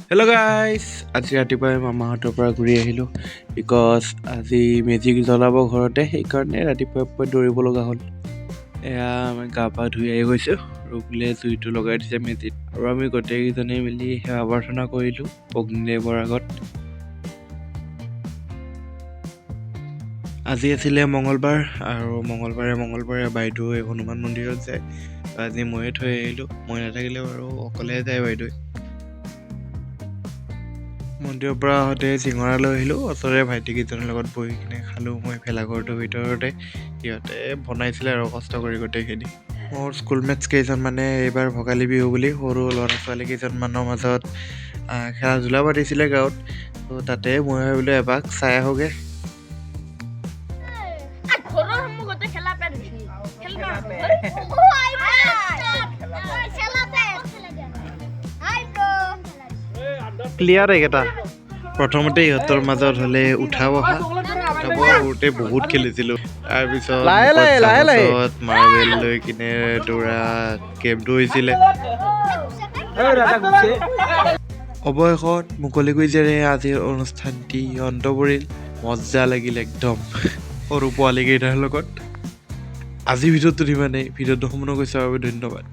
Hello' guys, আজি ৰাতিপুৱাই মামাহঁতৰ পৰা ঘূৰি আহিলোঁ বিকজ আজি মেজিক জ্বলাব ঘৰতে, সেইকাৰণে ৰাতিপুৱাই দৌৰিব লগা হ'ল। এয়া আমি গা পা ধুই আহি গৈছোঁ। ৰূপলে জুইটো লগাই দিছে মেজিত আৰু আমি গোটেইকেইজনে মিলি সেৱা প্ৰাৰ্থনা কৰিলোঁ অগ্নিদেৱৰ আগত। আজি আছিলে মঙলবাৰ আৰু মঙলবাৰে বাইদেৱে হনুমান মন্দিৰত যায়। আজি ময়ে থৈ আহিলোঁ। মই নাথাকিলে বাৰু অকলে যায় বাইদেৱে। মন্দিৰৰ পৰা আহোঁতে চিঙৰা লৈ আহিলোঁ। ওচৰৰে ভাইটিকেইজনৰ লগত বহি কিনে খালোঁ মই ভেলাঘৰটোৰ ভিতৰতে। সিহঁতে বনাইছিলে আৰু কষ্ট কৰি গোটেইখিনি। মোৰ স্কুলমেটছ কেইজনমানে এইবাৰ ভোগালী বিহু বুলি সৰু ল'ৰা ছোৱালী কেইজনমানৰ মাজত খেলা ধূলা পাতিছিলে গাঁৱত। ত' তাতে মই ভাবিলোঁ এপাক চাই আহোঁগৈ। ক্লিয়াৰ এইকেইটা প্ৰথমতে ইহঁতৰ মাজত হ'লে উঠাব সৰুতে বহুত খেলিছিলোঁ। তাৰপিছত মাৰ্বেল লৈ কিনে দৌৰা গেমটো হৈছিলে। অৱশেষত মুকলি কুইজেৰে আজিৰ অনুষ্ঠানটি অন্ত পৰিল। মজা লাগিল একদম সৰু পোৱালীকেইটাৰ লগত। আজিৰ ভিডিঅ'টো ইমানেই। ভিডিঅ'টো সম্পূৰ্ণ কৰি চোৱাৰ বাবে ধন্যবাদ।